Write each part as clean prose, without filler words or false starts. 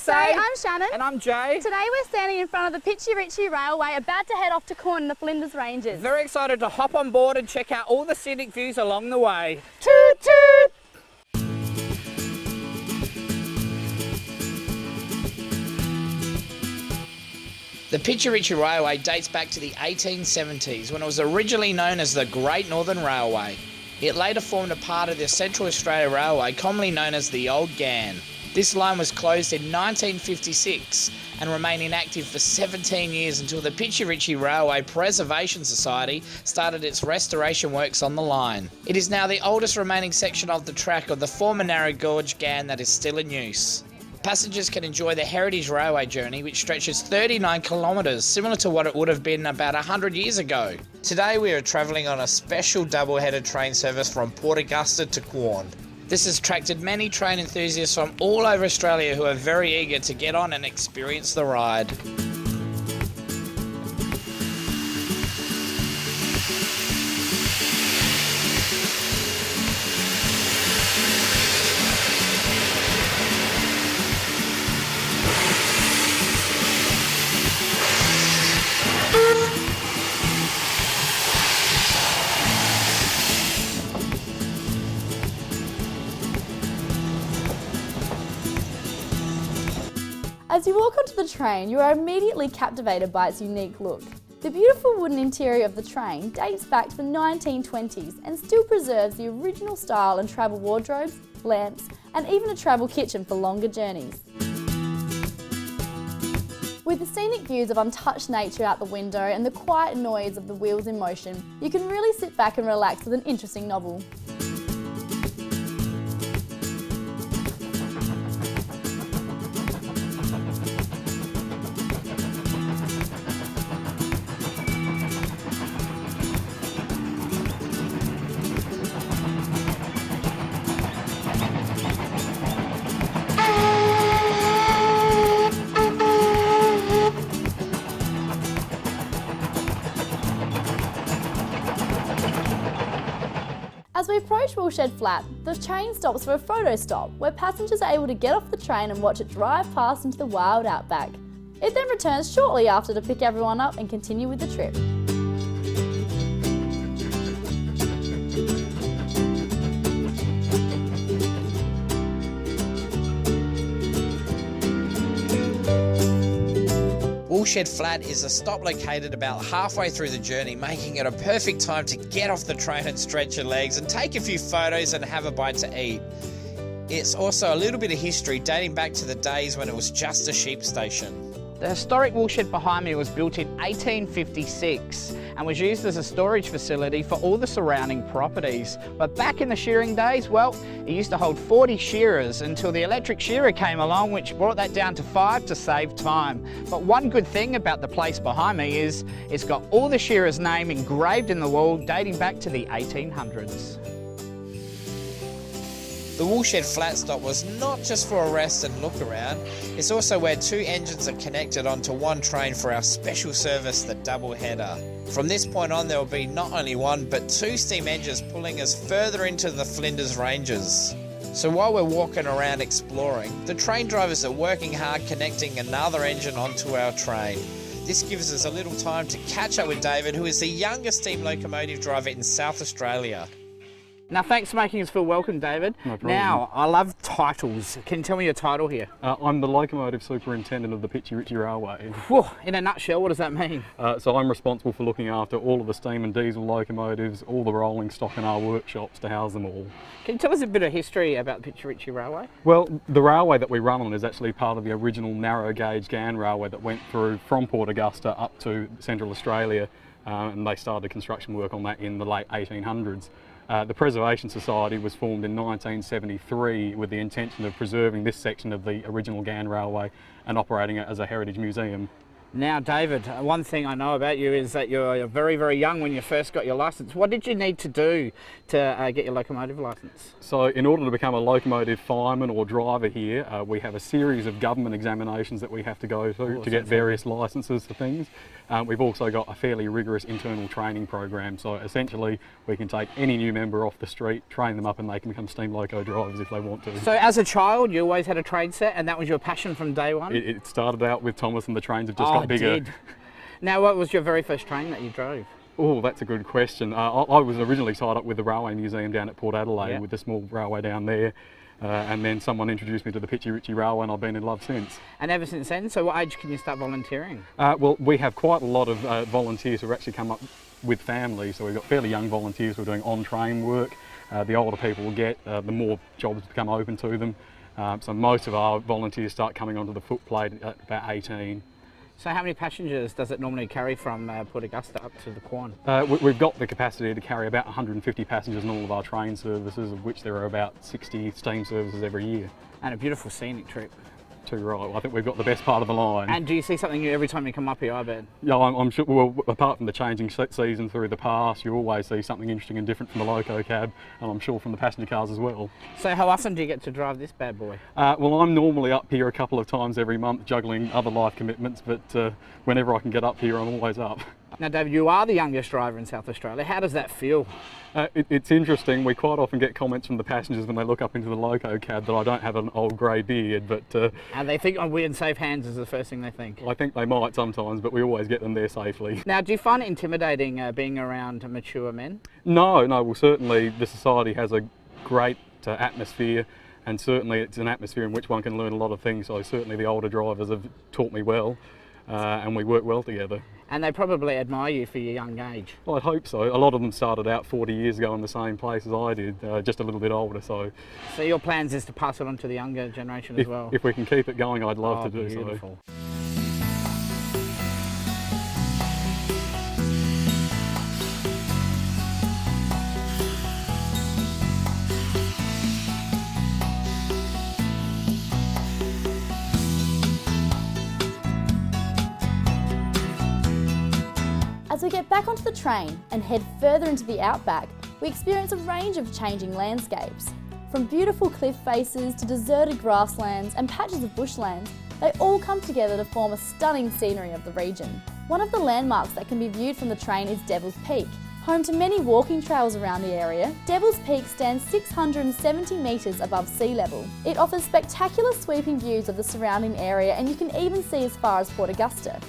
Namaste. I'm Shannon. And I'm Jay. Today we're standing in front of the Pitchy Ritchie Railway, about to head off to Corn in the Flinders Ranges. Very excited to hop on board and check out all the scenic views along the way. Toot toot! The Pitchy Ritchie Railway dates back to the 1870s when it was originally known as the Great Northern Railway. It later formed a part of the Central Australia Railway, commonly known as the Old GAN. This line was closed in 1956 and remained inactive for 17 years until the Pitchy Ritchie Railway Preservation Society started its restoration works on the line. It is now the oldest remaining section of the track of the former narrow gauge GAN that is still in use. Passengers can enjoy the Heritage Railway journey, which stretches 39 kilometres, similar to what it would have been about 100 years ago. Today we are travelling on a special double-headed train service from Port Augusta to Quorn. This has attracted many train enthusiasts from all over Australia who are very eager to get on and experience the ride. As you walk onto the train, you are immediately captivated by its unique look. The beautiful wooden interior of the train dates back to the 1920s and still preserves the original style and travel wardrobes, lamps, and even a travel kitchen for longer journeys. With the scenic views of untouched nature out the window and the quiet noise of the wheels in motion, you can really sit back and relax with an interesting novel. As we approach Woolshed Flat, the train stops for a photo stop where passengers are able to get off the train and watch it drive past into the wild outback. It then returns shortly after to pick everyone up and continue with the trip. Woolshed Flat is a stop located about halfway through the journey, making it a perfect time to get off the train and stretch your legs and take a few photos and have a bite to eat. It's also a little bit of history dating back to the days when it was just a sheep station. The historic woolshed behind me was built in 1856 and was used as a storage facility for all the surrounding properties. But back in the shearing days, well, it used to hold 40 shearers until the electric shearer came along, which brought that down to 5 to save time. But one good thing about the place behind me is it's got all the shearers' name engraved in the wall dating back to the 1800s. The Woolshed Flat stop was not just for a rest and look around, it's also where two engines are connected onto one train for our special service, the double header. From this point on, there will be not only one but two steam engines pulling us further into the Flinders Ranges. So while we're walking around exploring, the train drivers are working hard connecting another engine onto our train. This gives us a little time to catch up with David, who is the youngest steam locomotive driver in South Australia. Now, thanks for making us feel welcome, David. No problem. Now, I love titles. Can you tell me your title here? I'm the Locomotive Superintendent of the Pitchy Ritchie Railway. Whew, in a nutshell, what does that mean? So I'm responsible for looking after all of the steam and diesel locomotives, all the rolling stock in our workshops to house them all. Can you tell us a bit of history about the Pitchy Ritchie Railway? Well, the railway that we run on is actually part of the original narrow gauge GAN railway that went through from Port Augusta up to Central Australia, and they started construction work on that in the late 1800s. The Preservation Society was formed in 1973 with the intention of preserving this section of the original GAN railway and operating it as a heritage museum. Now, David, one thing I know about you is that you're very, very young when you first got your licence. What did you need to do to get your locomotive licence? So in order to become a locomotive fireman or driver here, we have a series of government examinations that we have to go through to get various licences for things. We've also got a fairly rigorous internal training program. So essentially we can take any new member off the street, train them up, and they can become steam loco drivers if they want to. So as a child, you always had a trade set, and that was your passion from day one? It started out with Thomas, and the trains have just got bigger. Did. Now, what was your very first train that you drove? Oh, that's a good question. I was originally tied up with the Railway Museum down at Port Adelaide, with the small railway down there. And then someone introduced me to the Pitchy Ritchie Railway, and I've been in love since. And ever since then? So what age can you start volunteering? Well, we have quite a lot of volunteers who have actually come up with families. So we've got fairly young volunteers who are doing on-train work. The older people will get, the more jobs become open to them. So most of our volunteers start coming onto the footplate at about 18. So how many passengers does it normally carry from Port Augusta up to the Quon? We've got the capacity to carry about 150 passengers in all of our train services, of which there are about 60 steam services every year. And a beautiful scenic trip. Too right. I think we've got the best part of the line. And do you see something new every time you come up here, I bet? Yeah, I'm sure. Well, apart from the changing season through the past, you always see something interesting and different from the loco cab, and I'm sure from the passenger cars as well. So how often do you get to drive this bad boy? Well, I'm normally up here a couple of times every month, juggling other life commitments, but whenever I can get up here, I'm always up. Now, David, you are the youngest driver in South Australia. How does that feel? It's interesting. We quite often get comments from the passengers when they look up into the loco cab that I don't have an old grey beard, but... and they think we're in safe hands is the first thing they think. I think they might sometimes, but we always get them there safely. Now, do you find it intimidating being around mature men? No, well certainly the society has a great atmosphere, and certainly it's an atmosphere in which one can learn a lot of things, so certainly the older drivers have taught me well, and we work well together. And they probably admire you for your young age. Well, I hope so. A lot of them started out 40 years ago in the same place as I did, just a little bit older. So your plans is to pass it on to the younger generation as well? If we can keep it going, I'd love to do beautiful. so. As we get back onto the train and head further into the Outback, we experience a range of changing landscapes. From beautiful cliff faces to deserted grasslands and patches of bushland, they all come together to form a stunning scenery of the region. One of the landmarks that can be viewed from the train is Devil's Peak. Home to many walking trails around the area, Devil's Peak stands 670 metres above sea level. It offers spectacular sweeping views of the surrounding area, and you can even see as far as Port Augusta.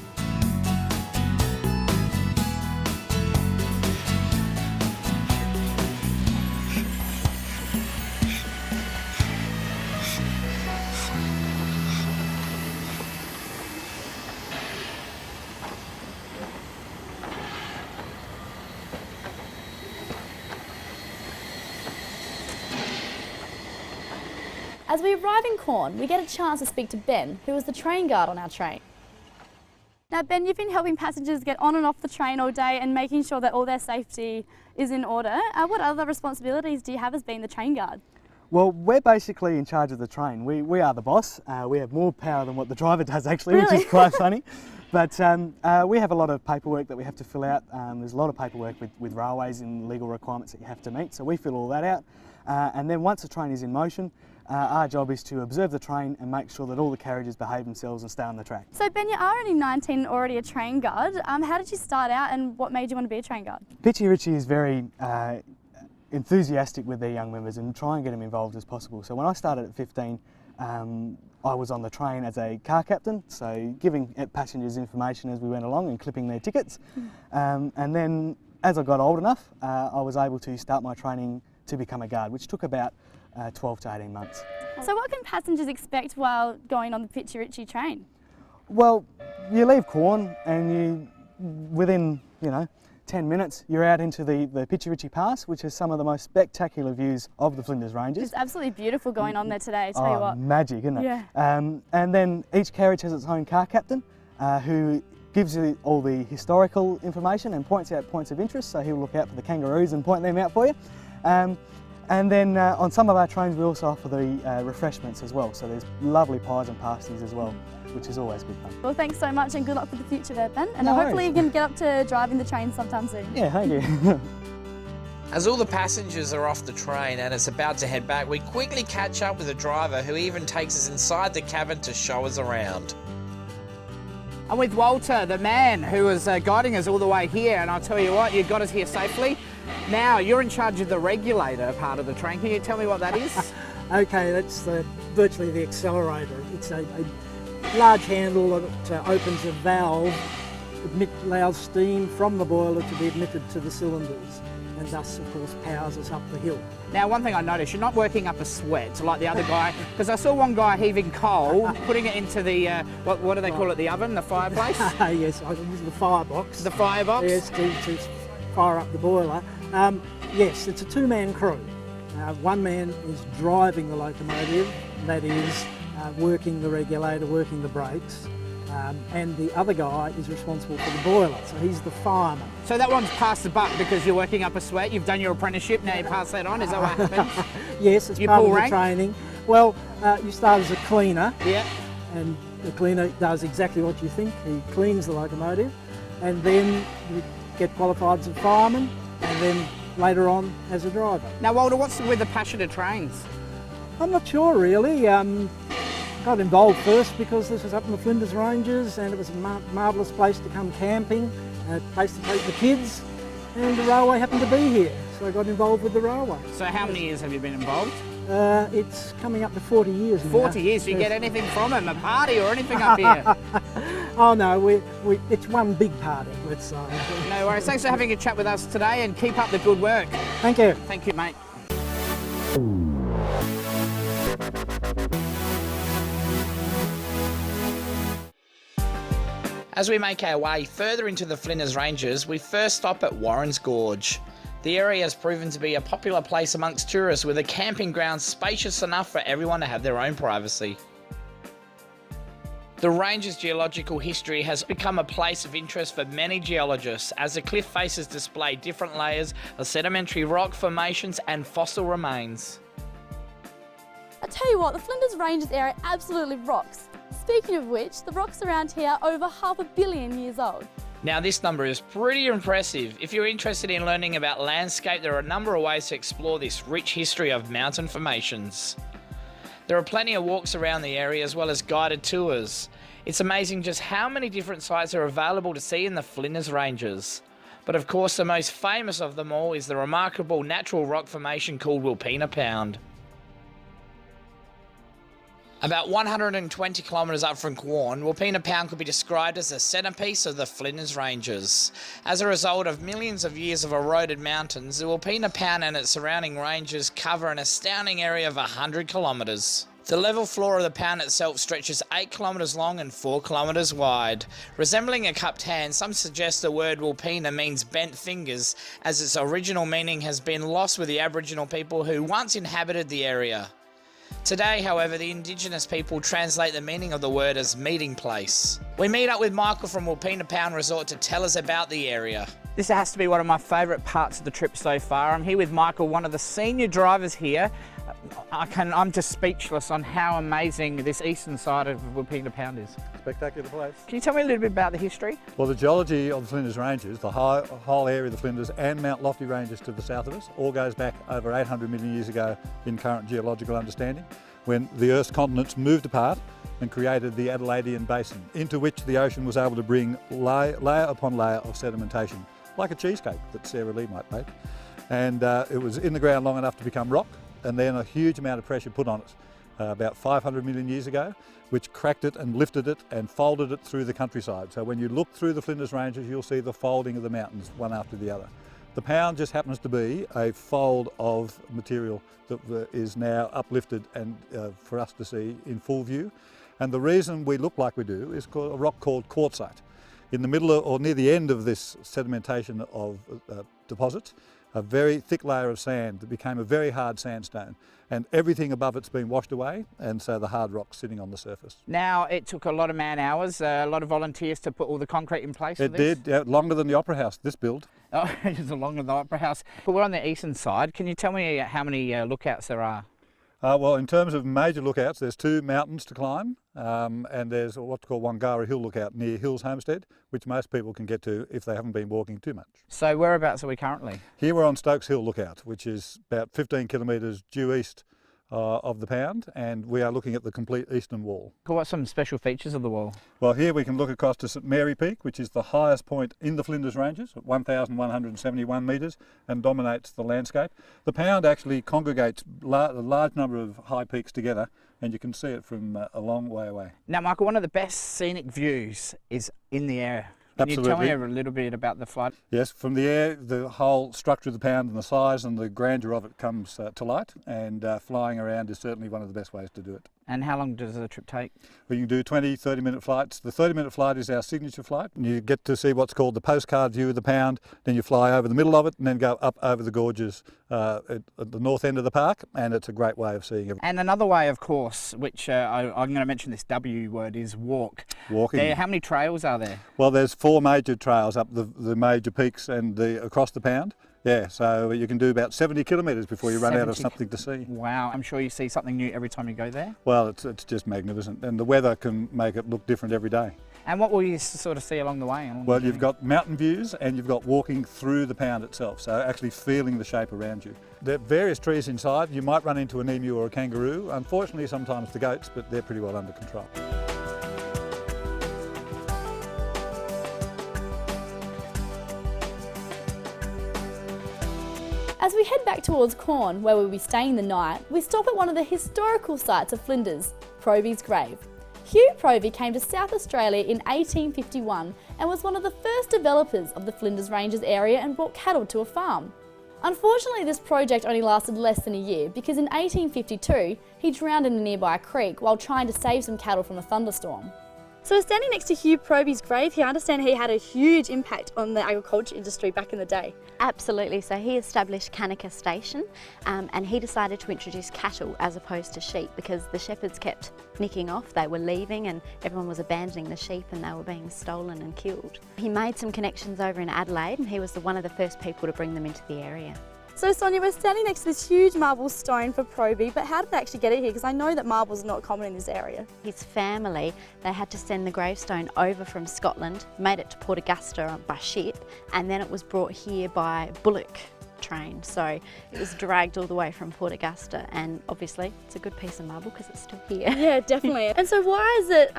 As we arrive in Quorn, we get a chance to speak to Ben, who is the train guard on our train. Now Ben, you've been helping passengers get on and off the train all day and making sure that all their safety is in order. What other responsibilities do you have as being the train guard? Well, we're basically in charge of the train. We are the boss. We have more power than what the driver does actually, Really? which is quite funny. But we have a lot of paperwork that we have to fill out. There's a lot of paperwork with railways and legal requirements that you have to meet, so we fill all that out. And then once the train is in motion, our job is to observe the train and make sure that all the carriages behave themselves and stay on the track. So Ben, you are only 19 and already a train guard. How did you start out and what made you want to be a train guard? Pitchy Ritchie is very enthusiastic with their young members and try and get them involved as possible. So when I started at 15, I was on the train as a car captain, so giving passengers information as we went along and clipping their tickets. And then as I got old enough, I was able to start my training to become a guard, which took about 12 to 18 months. So what can passengers expect while going on the Pitchy Ritchie train? Well, you leave Quorn and within 10 minutes you're out into the Pitchy Ritchie Pass, which is some of the most spectacular views of the Flinders Ranges. It's absolutely beautiful going on there today, I tell you what. Magic, isn't it? Yeah. And then each carriage has its own car captain who gives you all the historical information and points out points of interest, so he'll look out for the kangaroos and point them out for you. And then on some of our trains we also offer the refreshments as well, so there's lovely pies and pasties as well. which is always good fun. Well, thanks so much and good luck for the future there, Ben. And No hopefully you worries. can get up to driving the train sometime soon. Yeah, thank you. As all the passengers are off the train and it's about to head back, we quickly catch up with the driver, who even takes us inside the cabin to show us around. I'm with Walter, the man who was guiding us all the way here, and I'll tell you what, you got us here safely. Now, you're in charge of the regulator part of the train. Can you tell me what that is? Okay, that's virtually the accelerator. It's a large handle that opens a valve, allows steam from the boiler to be admitted to the cylinders, and thus, of course, powers us up the hill. Now, one thing I noticed, you're not working up a sweat like the other guy, because I saw one guy heaving coal, putting it into the, what do they call it, the oven, the fireplace? Yes, I use the firebox. The firebox? Yes, to fire up the boiler. Yes, it's a two-man crew. One man is driving the locomotive, that is working the regulator, working the brakes, and the other guy is responsible for the boiler, so he's the fireman. So that one's passed the buck because you're working up a sweat, you've done your apprenticeship, now you pass that on, is that what happens? Yes, it's You part pull of the rank? training. Well, you start as a cleaner, Yeah. and the cleaner does exactly what you think. He cleans the locomotive, and then you get qualified as a fireman, and then later on as a driver. Now, Walter, what's with the passion of trains? I'm not sure really. Got involved first because this was up in the Flinders Ranges, and it was a marvellous place to come camping, a place to take the kids, and the railway happened to be here, so I got involved with the railway. So how many years have you been involved? It's coming up to 40 years now. 40 years, do you get anything from them, a party or anything up here? Oh no, it's one big party, let's say. No worries, thanks for having a chat with us today and keep up the good work. Thank you. Thank you, mate. As we make our way further into the Flinders Ranges, we first stop at Warren's Gorge. The area has proven to be a popular place amongst tourists, with a camping ground spacious enough for everyone to have their own privacy. The range's geological history has become a place of interest for many geologists, as the cliff faces display different layers of sedimentary rock formations and fossil remains. I tell you what, the Flinders Ranges area absolutely rocks. Speaking of which, the rocks around here are over 500 million years old. Now, this number is pretty impressive. If you're interested in learning about landscape, there are a number of ways to explore this rich history of mountain formations. There are plenty of walks around the area as well as guided tours. It's amazing just how many different sites are available to see in the Flinders Ranges. But of course, the most famous of them all is the remarkable natural rock formation called Wilpena Pound. About 120 kilometres up from Quorn, Wilpena Pound could be described as the centrepiece of the Flinders Ranges. As a result of millions of years of eroded mountains, the Wilpena Pound and its surrounding ranges cover an astounding area of 100 kilometres. The level floor of the pound itself stretches 8 kilometres long and 4 kilometres wide. Resembling a cupped hand, some suggest the word Wilpena means bent fingers, as its original meaning has been lost with the Aboriginal people who once inhabited the area. Today, however, the Indigenous people translate the meaning of the word as meeting place. We meet up with Michael from Wilpena Pound Resort to tell us about the area. This has to be one of my favourite parts of the trip so far. I'm here with Michael, one of the senior drivers here. I'm just speechless on how amazing this eastern side of Wilpena Pound is. Spectacular place. Can you tell me a little bit about the history? Well, the geology of the Flinders Ranges, the whole area of the Flinders and Mount Lofty Ranges to the south of us, all goes back over 800 million years ago in current geological understanding, when the Earth's continents moved apart and created the Adelaidean Basin, into which the ocean was able to bring layer upon layer of sedimentation, like a cheesecake that Sarah Lee might make. And it was in the ground long enough to become rock, and then a huge amount of pressure put on it about 500 million years ago, which cracked it and lifted it and folded it through the countryside. So when you look through the Flinders Ranges, you'll see the folding of the mountains one after the other. The pound just happens to be a fold of material that is now uplifted and for us to see in full view. And the reason we look like we do is a rock called quartzite. In the middle or near the end of this sedimentation of deposits, a very thick layer of sand that became a very hard sandstone, and everything above it's been washed away, and so the hard rock's sitting on the surface. Now, it took a lot of man hours, a lot of volunteers to put all the concrete in place for It this? did, longer than the Opera House, this build. Oh, it's longer than the Opera House. But we're on the eastern side. Can you tell me how many lookouts there are? Well, in terms of major lookouts, there's 2 mountains to climb, and there's what's called Wangara Hill Lookout near Hills Homestead, which most people can get to if they haven't been walking too much. So whereabouts are we currently? Here we're on Stokes Hill Lookout, which is about 15 kilometres due east of the Pound, and we are looking at the complete eastern wall. What's some special features of the wall? Well, here we can look across to St Mary Peak, which is the highest point in the Flinders Ranges at 1,171 metres and dominates the landscape. The Pound actually congregates a large number of high peaks together, and you can see it from a long way away. Now, Michael, one of the best scenic views is in the air. Can Absolutely. you tell me a little bit about the flood? Yes, from the air, the whole structure of the Pound and the size and the grandeur of it comes to light, and flying around is certainly one of the best ways to do it. And how long does the trip take? We can do 20, 30-minute flights. The 30-minute flight is our signature flight. You get to see what's called the postcard view of the Pound, then you fly over the middle of it and then go up over the gorges at the north end of the park, and it's a great way of seeing everything. And another way, of course, which I'm going to mention this W word, is walk. Walking. How many trails are there? Well, there's 4 major trails up the major peaks and across the Pound. Yeah, so you can do about 70 kilometres before you run out of something to see. Wow, I'm sure you see something new every time you go there. Well, it's just magnificent, and the weather can make it look different every day. And what will you sort of see along the way? Well, you've got mountain views and you've got walking through the Pound itself, so actually feeling the shape around you. There are various trees inside. You might run into an emu or a kangaroo. Unfortunately, sometimes the goats, but they're pretty well under control. As we head back towards Corn, where we'll be staying the night, we stop at one of the historical sites of Flinders, Proby's grave. Hugh Proby came to South Australia in 1851 and was one of the first developers of the Flinders Ranges area and brought cattle to a farm. Unfortunately, this project only lasted less than a year because in 1852 he drowned in a nearby creek while trying to save some cattle from a thunderstorm. So we're standing next to Hugh Proby's grave here. I understand he had a huge impact on the agriculture industry back in the day. Absolutely. So he established Kanika Station and he decided to introduce cattle as opposed to sheep because the shepherds kept nicking off. They were leaving and everyone was abandoning the sheep and they were being stolen and killed. He made some connections over in Adelaide and he was one of the first people to bring them into the area. So Sonia, we're standing next to this huge marble stone for Proby, but how did they actually get it here? Because I know that marble's not common in this area. His family, they had to send the gravestone over from Scotland, made it to Port Augusta by ship, and then it was brought here by bullock train. So it was dragged all the way from Port Augusta, and obviously it's a good piece of marble because it's still here. Yeah, definitely. And so why is it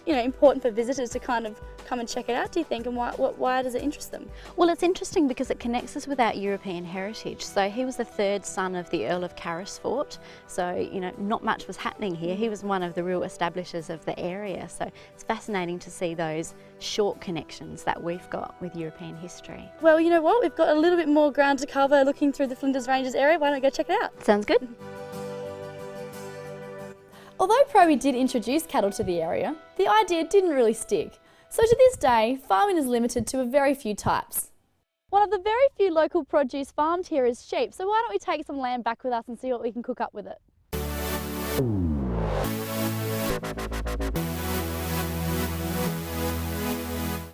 important for visitors to kind of come and check it out, do you think, and why does it interest them? Well, it's interesting because it connects us with our European heritage. So he was the 3rd son of the Earl of Carrisfort, so not much was happening here. He was one of the real establishers of the area, so it's fascinating to see those short connections that we've got with European history. Well, you know what, we've got a little bit more ground to cover looking through the Flinders Ranges area. Why don't we go check it out? Sounds good. Although Proby did introduce cattle to the area, the idea didn't really stick. So to this day, farming is limited to a very few types. One of the very few local produce farmed here is sheep, so why don't we take some lamb back with us and see what we can cook up with it.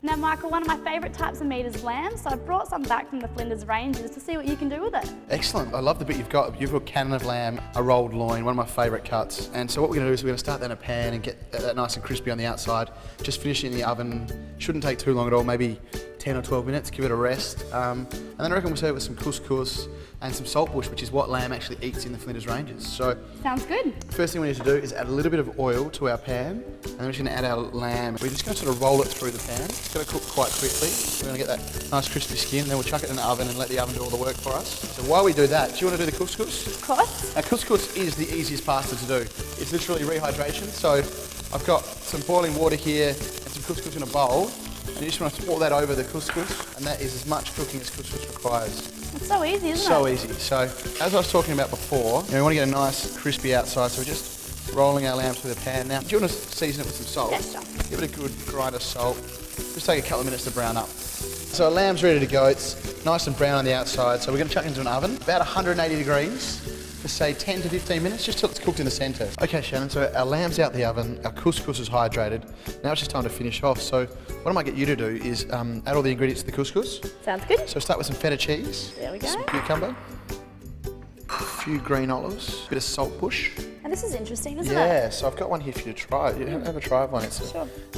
Now Michael, one of my favourite types of meat is lamb, so I brought some back from the Flinders Ranges to see what you can do with it. Excellent, I love the bit you've got. You've got cannon of lamb, a rolled loin, one of my favourite cuts. And so what we're going to do is we're going to start that in a pan and get that nice and crispy on the outside. Just finish it in the oven, shouldn't take too long at all, maybe 10 or 12 minutes, give it a rest. And then I reckon we'll serve it with some couscous and some saltbush, which is what lamb actually eats in the Flinders Ranges. So sounds good. First thing we need to do is add a little bit of oil to our pan, and then we're just going to add our lamb. We're just going to sort of roll it through the pan. It's going to cook quite quickly. We're going to get that nice crispy skin, then we'll chuck it in the oven and let the oven do all the work for us. So while we do that, do you want to do the couscous? Of course. Now couscous is the easiest pasta to do. It's literally rehydration. So I've got some boiling water here and some couscous in a bowl. And you just want to pour that over the couscous, and that is as much cooking as couscous requires. It's so easy, isn't it? So easy. So, as I was talking about before, we want to get a nice crispy outside, so we're just rolling our lamb through the pan. Now, do you want to season it with some salt? Yes, sure. Give it a good grind of salt. Just take a couple of minutes to brown up. So our lamb's ready to go. It's nice and brown on the outside, so we're going to chuck it into an oven, about 180 degrees. For say 10 to 15 minutes, just till it's cooked in the centre. Okay, Shannon, so our lamb's out the oven, our couscous is hydrated. Now it's just time to finish off. So what I might get you to do is add all the ingredients to the couscous. Sounds good. So start with some feta cheese. There we go. Some cucumber. few green olives, a bit of salt bush. And this is interesting, isn't it? Yeah, so I've got one here for you to try. Have a try of one. It's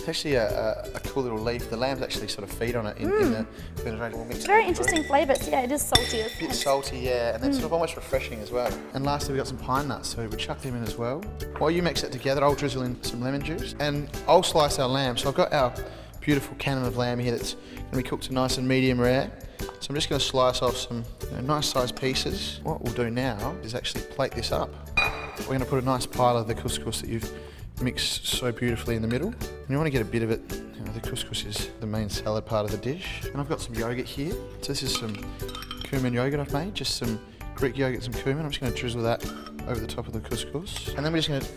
actually a cool little leaf. The lambs actually sort of feed on it in the Flinders Range. We'll mix it Very in interesting flavours. Yeah, it is salty. a bit salty, yeah, and then sort of almost refreshing as well. And lastly, we've got some pine nuts, so we chuck them in as well. While you mix it together, I'll drizzle in some lemon juice, and I'll slice our lamb. So I've got our beautiful cannon of lamb here that's going to be cooked to nice and medium rare. So I'm just going to slice off some nice sized pieces. What we'll do now is actually plate this up. We're going to put a nice pile of the couscous that you've mixed so beautifully in the middle. And you want to get a bit of it, the couscous is the main salad part of the dish. And I've got some yogurt here. So this is some cumin yogurt I've made, just some Greek yogurt, some cumin. I'm just going to drizzle that over the top of the couscous. And then we're just going to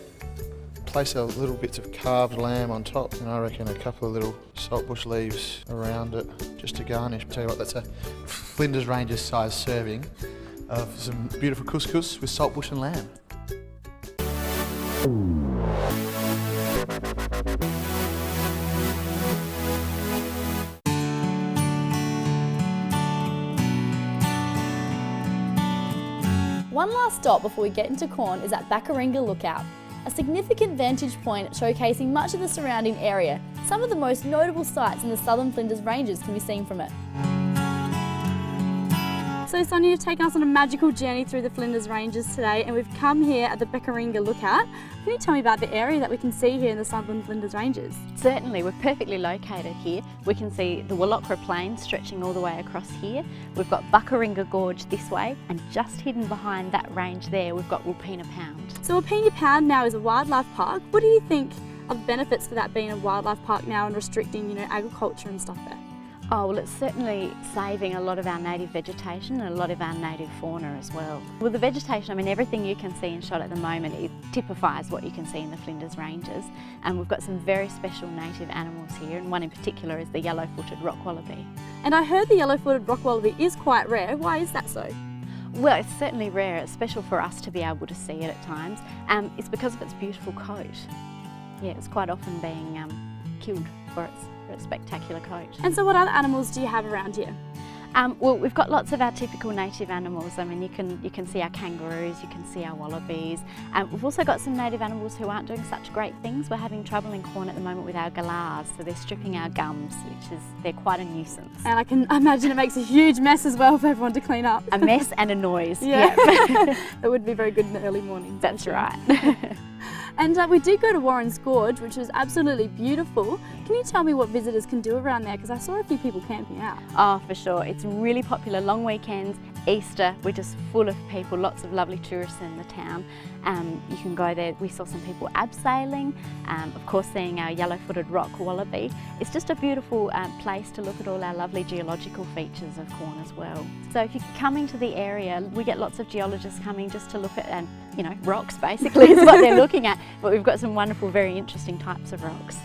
place our little bits of carved lamb on top, and I reckon a couple of little saltbush leaves around it just to garnish. I'll tell you what, that's a Flinders Ranges size serving of some beautiful couscous with saltbush and lamb. One last stop before we get into Corn is at Backaringa Lookout, a significant vantage point showcasing much of the surrounding area. Some of the most notable sights in the southern Flinders Ranges can be seen from it. So Sonia, you've taken us on a magical journey through the Flinders Ranges today, and we've come here at the Backaringa Lookout. Can you tell me about the area that we can see here in the southern Flinders Ranges? Certainly, we're perfectly located here. We can see the Willockra Plains stretching all the way across here. We've got Backaringa Gorge this way, and just hidden behind that range there, we've got Wilpena Pound. So Wilpena Pound now is a wildlife park. What do you think are the benefits for that being a wildlife park now and restricting, agriculture and stuff there? Oh, well, it's certainly saving a lot of our native vegetation and a lot of our native fauna as well. With the vegetation, everything you can see in shot at the moment, it typifies what you can see in the Flinders Ranges. And we've got some very special native animals here, and one in particular is the yellow-footed rock wallaby. And I heard the yellow-footed rock wallaby is quite rare. Why is that so? Well, it's certainly rare. It's special for us to be able to see it at times. It's because of its beautiful coat. Yeah, it's quite often being killed for its spectacular coat. And so what other animals do you have around here? Well, we've got lots of our typical native animals. You can see our kangaroos, you can see our wallabies. We've also got some native animals who aren't doing such great things. We're having trouble in Corn at the moment with our galahs, so they're stripping our gums, they're quite a nuisance. And I can imagine it makes a huge mess as well for everyone to clean up. A mess and a noise. Yeah. That would be very good in the early mornings. That's right. And we did go to Warren's Gorge, which was absolutely beautiful. Can you tell me what visitors can do around there? Because I saw a few people camping out. Oh, for sure. It's really popular. Long weekends, Easter, we're just full of people, lots of lovely tourists in the town. You can go there. We saw some people abseiling, of course seeing our yellow-footed rock wallaby. It's just a beautiful place to look at all our lovely geological features of Corn as well. So if you're coming to the area, we get lots of geologists coming just to look at, rocks basically is what they're looking at. But we've got some wonderful, very interesting types of rocks.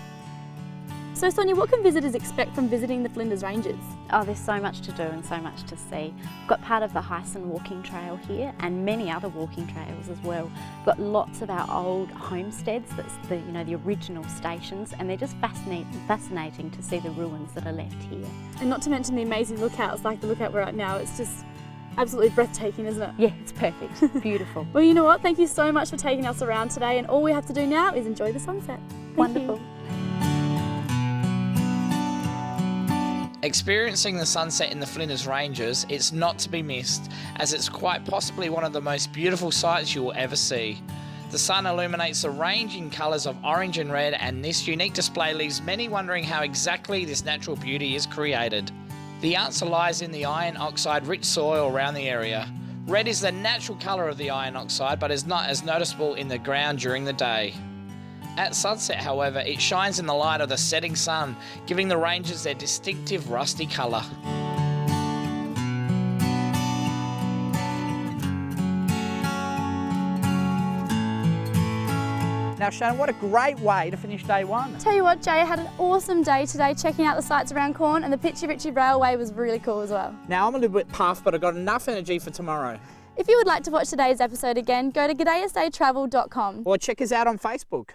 So Sonia, what can visitors expect from visiting the Flinders Ranges? Oh, there's so much to do and so much to see. We've got part of the Hyson walking trail here and many other walking trails as well. We've got lots of our old homesteads, that's the original stations, and they're just fascinating to see the ruins that are left here. And not to mention the amazing lookouts like the lookout we're at now. It's just absolutely breathtaking, isn't it? Yeah, it's perfect. Beautiful. Well, you know what? Thank you so much for taking us around today, and all we have to do now is enjoy the sunset. Wonderful. Experiencing the sunset in the Flinders Ranges, it's not to be missed, as it's quite possibly one of the most beautiful sights you will ever see. The sun illuminates the range in colours of orange and red, and this unique display leaves many wondering how exactly this natural beauty is created. The answer lies in the iron oxide rich soil around the area. Red is the natural colour of the iron oxide, but is not as noticeable in the ground during the day. At sunset, however, it shines in the light of the setting sun, giving the ranges their distinctive rusty colour. Now Shannon, what a great way to finish day one. Tell you what, Jay, I had an awesome day today checking out the sights around Corn, and the Pitchy Ritchie Railway was really cool as well. Now I'm a little bit puffed, but I've got enough energy for tomorrow. If you would like to watch today's episode again, go to G'daySAtravel.com. Or check us out on Facebook.